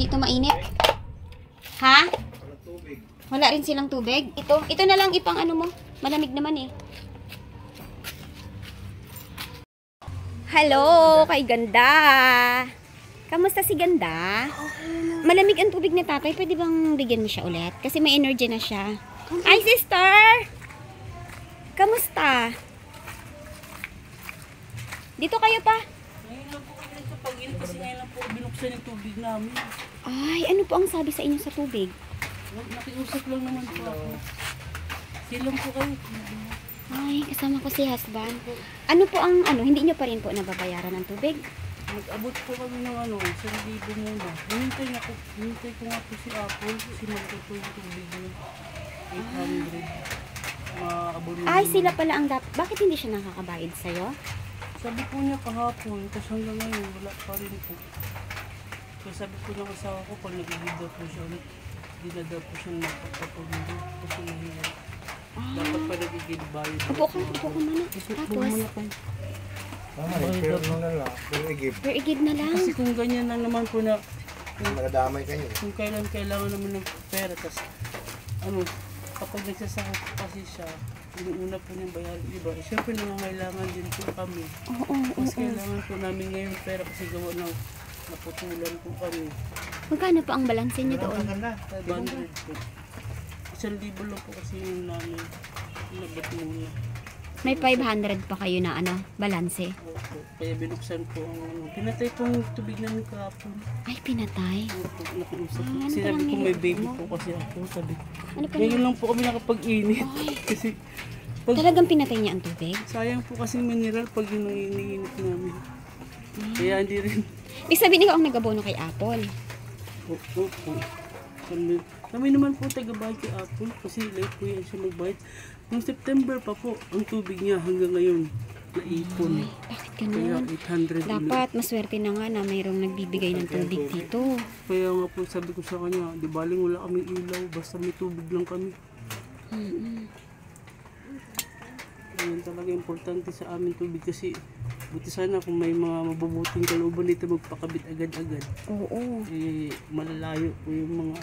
Hindi ito mainit. Ha? Wala rin silang tubig. Ito na lang ipang ano mo. Malamig naman eh. Hello, kay Ganda. Kamusta si Ganda? Malamig ang tubig ni tatay. Pwede bang bigyan mo siya ulit? Kasi may energy na siya. Ay, sister! Kamusta? Dito kayo pa. Ngayon lang po kami nagkapag-init kasi ngayon lang po binuksan yung tubig namin. Ay, ano po ang sabi sa inyo sa tubig? Nakiusap lang naman po ako. Silang po kayo. Ay, kasama ko si husband. Ano po ang hindi nyo pa rin po nababayaran ng tubig? Nag-abot po kami ng 1,000 muna. Hinintay ko nga po si Apple kasi magtuto yung tubig niya. 800. Maabot na. Ay, sila pala ang bakit hindi siya nakakabayad sa'yo? Sabi po niya kahapon, tapos hanggang ngayon wala pa rin po. Kaya sabi po ng asawa ko, pag nag-ibig daw po siya ulit, hindi na daw po siya nakapagpapulundo kasi mahirap. Dapat pa nag-ibig bayad. Upo ka muna. Tapos, per igib na lang. Kasi kung ganyan lang naman po na Nakadamay kayo. kung kailan kailangan naman ng pera, tapos kapag nagsasakot kasi siya, inuuna po niyang bayaran iba. Siyempre nangangailangan din po kami. Oo. Mas kailangan po namin ngayon pera kasi gawa ng naputulan po kami. Magkano po ang balanse niyo doon? 500 po. 1,000 lang po kasi yung namin. Inabat muna. May 500 pa kayo na balanse. Opo. Kaya binuksan po ang pinatay pong tubig namin kahapon. Ay, pinatay. Opo, nakiusap. Ano Sinabi palang ko may nilagay baby mo? po kasi ako. Sabi ko. Ano pa Ngayon lang po kami nakapag-init. Kasi Talagang pinatay niya ang tubig? sayang po kasi mineral pag yun ang iniinit namin. Kaya hindi rin. Ibig sabihin ikaw ang nag-abono kay Apple. Opo. Kami naman po taga-bayad kay Apple kasi late po yan siya mag-bayad. Noong September pa po ang tubig niya hanggang ngayon naipon. Bakit Kaya ganun? 800 Dapat maswerte na nga na mayroong nagbibigay ng tubig dito. Kaya nga po sabi ko sa kanya, di baling wala kaming ilaw, basta may tubig lang kami. Yan talaga importante sa amin tubig kasi buti sana kung may mga mabubuting kalooban dito magpakabit agad-agad. Oo. Eh, malalayo po yung mga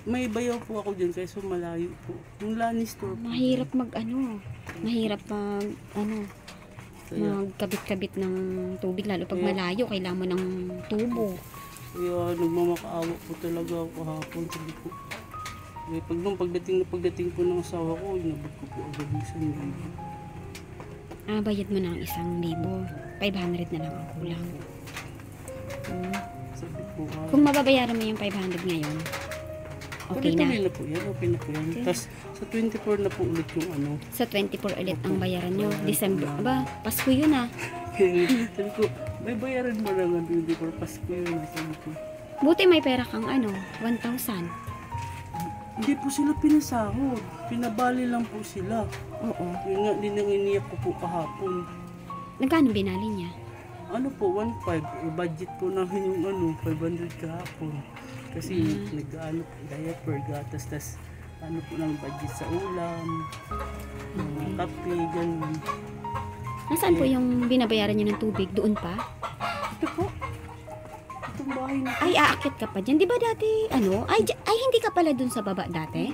May bayaw po ako dyan kaysa malayo po. Yung Lannister po. Mahirap mahirap Kaya, magkabit-kabit ng tubig lalo pag malayo, kailangan mo ng tubo. kaya nagmamakaawa po talaga ako kahapon. Sabi ko, eh, pagdating po ng asawa ko, inabot ko po agad yung 1,000. Bayad mo ng 1,000. 500 na lang ang kulang. Sabi ko, Kung mababayaran mo yung 500 ngayon, okay na. tuloy na po yan, okay na po yan. Tapos sa 24 na po ulit yung Sa 24 ulit ang bayaran nyo. December. Pasko yun ah. Sabi ko, may bayaran mo lang ang 24 Pasko yun. Sabi ko, Buti may pera kang 1,000. hindi po sila pinasahod. Pinabali lang po sila. Oo. Yun nga, dinanginiyak ko po kahapon. Nagkano binali niya? Ano po, 1,500. Budget po namin yung 500 kahapon. Kasi nag-ano po, diaper, gatas, tas ano po ng budget sa ulam, kape, ganun. Nasaan po yung binabayaran niyo ng tubig? Doon pa? Ito po, itong bahay na Ay, aakyat ka pa dyan. Di ba dati, ay hindi ka pala dun sa baba dati?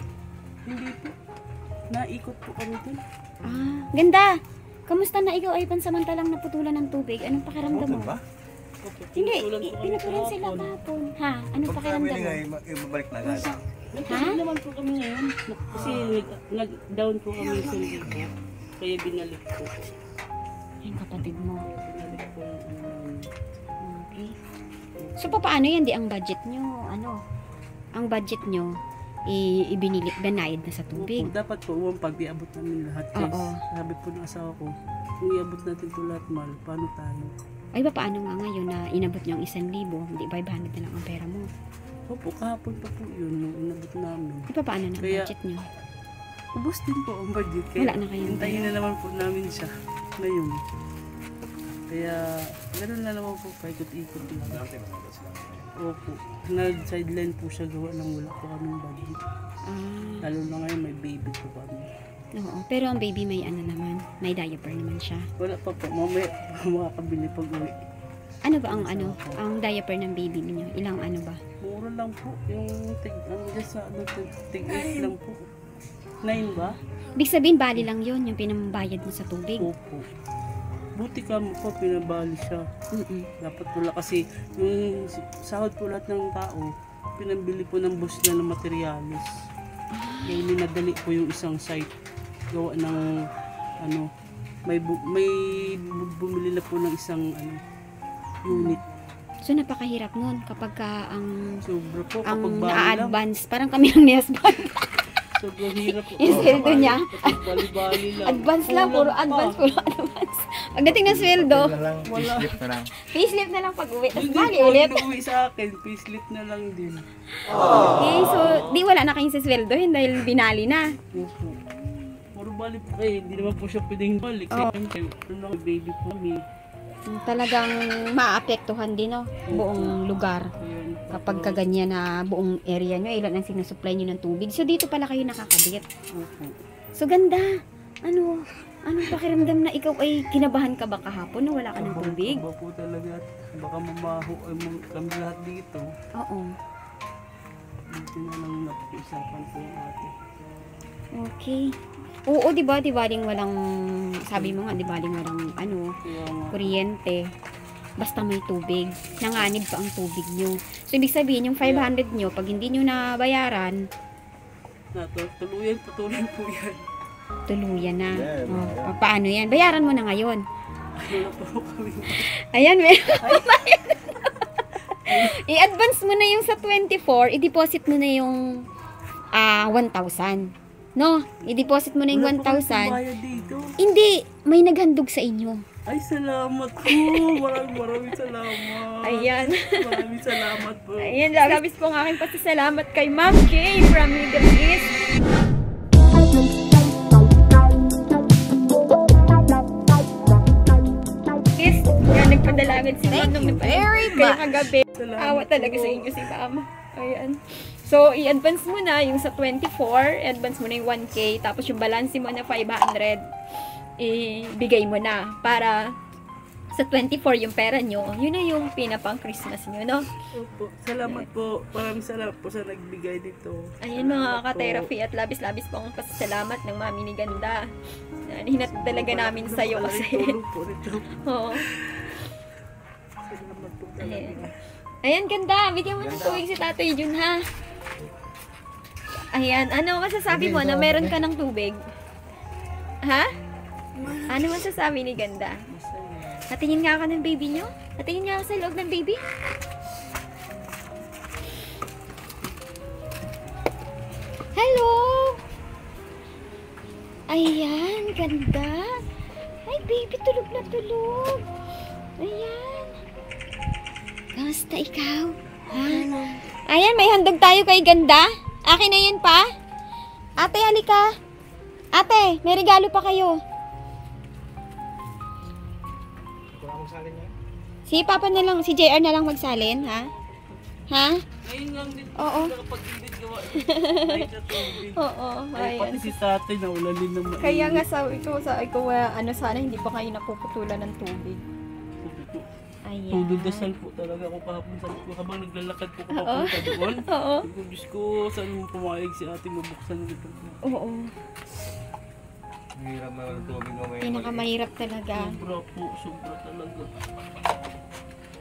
hindi po. Naikot po kami dun. Ganda. Kamusta na ikaw ay pansamantalang naputulan ng tubig? Anong pakiramdam mo? ba? Hindi, Pinutulan po kami pinutulan sila kahapon. kahapon. Ha? Anong Pag kami pakiramdam mo? nga, ibabalik na agad. Nagkasal naman po kami ngayon. Kasi nag-down po kami sa libo. Kaya binalik po. Yung kapatid mo. Binalik po yung Okay. So, paano yan? Di ang budget nyo, ang budget nyo, binayad na sa tubig. Dapat po, pag iabot namin lahat. Guys, Oo. sabi po ng asawa ko, kung iabot natin ito lahat, mahal, paano tayo? Ay, paano nga ngayon na inabot nyo ang 1,000? Hindi, 500 na lang ang pera mo. Opo, kahapon pa po yun, nung inabot namin. Ay, paano na ang Kaya- budget nyo? Ubus din po ang budget. Wala na kayong hintayin na naman po namin siya ngayon. Kaya, ganoon na naman po, paikot-ikot lang. Opo, nag-sideline po siya gawa ng wala po kaming budget. Lalo na ngayon may baby po kami. Oo, pero ang baby may naman, may diaper naman siya. Wala pa po, mamaya makakabili pag uwi. Ano ba ang diaper ng baby niyo? Ilang ano ba? Mura lang po. Yung tig 8 lang po. 9 ba? Ibig sabihin, bali lang yon yung pinambayad mo sa tubig. Opo. Buti ka mo po, pinabali siya. Dapat pula kasi yung sahod po lahat ng tao, pinambili po ng boss niya ng materyales. Kaya ninadali po yung isang site. Gawa ng may bumili na po ng isang unit. So, napakahirap nun kapag ka ang Sobra po ang kapag bali lang. na-advance. Parang kami lang ni husband. Sobrang hirap po. Yung sweldo niya. Kapag bali-bali lang. Advance lang, puro Kulang advance, pa. puro advance. Pagdating ng sweldo, Na lang, Wala. slip na lang. payslip na lang pag-uwi. Tapos Hindi bali po, ulit. inuwi sa akin. Payslip na lang din. Okay, so, di wala na kayong sisweldohin dahil binali na. Opo. Puro bali po kayo. Hindi naman po siya pwedeng balik. Oo. Siyempre, lang baby po kami. Talagang maapektuhan din, no? Buong lugar. Ayan. Kapag kaganyan na buong area nyo, ilan ang sinusupply nyo ng tubig. So, dito pala kayo nakakabit. Opo. So, ganda. Anong pakiramdam na ikaw ay kinabahan ka ba kahapon na wala ka ng tubig? Aba po talaga. Baka mamaho ay kami lahat dito. Oo. Dito na lang napakiusapan po yung ate. Okay. Oo, di ba? Di baling walang, sabi mo nga, di baling walang, Kaya nga, kuryente. Basta may tubig. Nanganib pa ang tubig nyo. So, ibig sabihin, yung 500 nyo, pag hindi nyo nabayaran, tuluyan po yan. tuluyan na. Yeah, Oh, paano yan? Bayaran mo na ngayon. Wala pa po kami. Ayan, i-advance mo na yung sa 24, i-deposit mo na yung 1,000. No? I-deposit mo na yung Wala pa kami 1,000. bayad dito. Hindi, may naghandog sa inyo. Ay, salamat po. Maraming salamat. Ayan. Maraming salamat po. Ayan, labis po ang aking pasasalamat kay Ma'am Kay from Middle East. Yan, nagpadalagan si Ma'am nung very much. Kaya kagabi, Salamat awa talaga po. sa inyo si Ma'am. Ayan. So, i-advance mo na yung sa 24, i-advance mo na yung 1K, tapos yung balance mo na 500, ibigay mo na para sa 24 yung pera nyo, yun na yung pinapang Christmas nyo, no? Opo. Salamat po. Maraming salamat po sa nagbigay dito. Ayan mga Salamat ka-therapy at labis-labis po ang pasasalamat ng Mami ni Ganda. Hinat talaga namin sa'yo kasi. Tulong po nito. Oo. Salamat po Ayan. talaga. Ayan, Ganda. Bigyan mo ng tubig si Tatay Jun, ha? Ayan. Ano masasabi mo na meron ka ng tubig? Ha? Ano masasabi ni Ganda? Masaya. Natingin nga ka ng baby nyo? Natingin nga ka sa loob ng baby? Hello! Ayan, ganda. Ay, baby, tulog na tulog. Ayan. Kamusta ikaw? Ha? Ayan, may handog tayo kay Ganda. Akin na yun pa. Ate, halika. Ate, may regalo pa kayo. Si Papa na lang, si JR na lang magsalin, ha? Ha? Ngayon lang din po Oo. nakapag-edit gawa. Ay, sa tubig. Oo, Ay, pati ayan. si tatay na ulan din naman. Kaya nga sabi ko, sana hindi pa kayo napuputulan ng tubig. Ayan. Tuludasal po talaga ako kahapon sa ko habang naglalakad po ako Oo. papunta doon. Oo. Sabi ko, Diyos ko, saan mo pumayag si ate mabuksan ito. Oo. Hirap na ng tubig mamaya. Pinakamahirap talaga. Sobra talaga.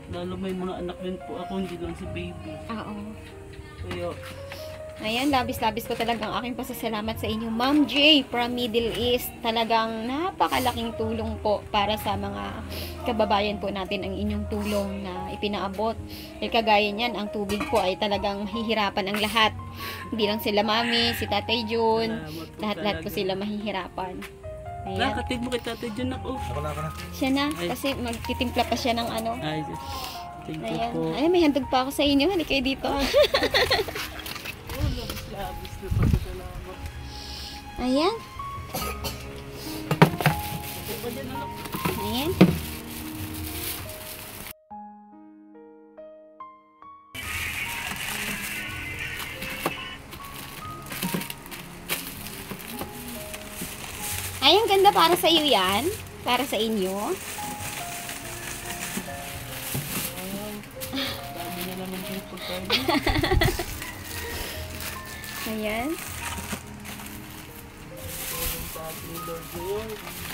Lalo may mga anak din po ako, hindi lang si baby. Oo. Kaya, Ayan, labis-labis ko talagang aking pasasalamat sa inyo, Ma'am J from Middle East. Talagang napakalaking tulong po para sa mga kababayan po natin ang inyong tulong na ipinaabot. Dahil kagaya niyan, ang tubig po ay talagang mahihirapan ang lahat. Hindi lang sila Mami, si Tatay Jun, salamat po lahat-lahat po talaga. sila mahihirapan. Ayan, Nakatid mo kay tatay dyan ako. Ako na. siya na, Ay. kasi magtitimpla pa siya ng ano. Ay, thank you Ayan, po. ay may handog pa ako sa inyo, halika kayo dito. Oh, labis na pasasalamat. Ayan, Ito pa dyan anak. ayan. Ay, ang ganda para sa iyo yan. Para sa inyo. din po tayo. Ayan. Sa ating Lord ngayon.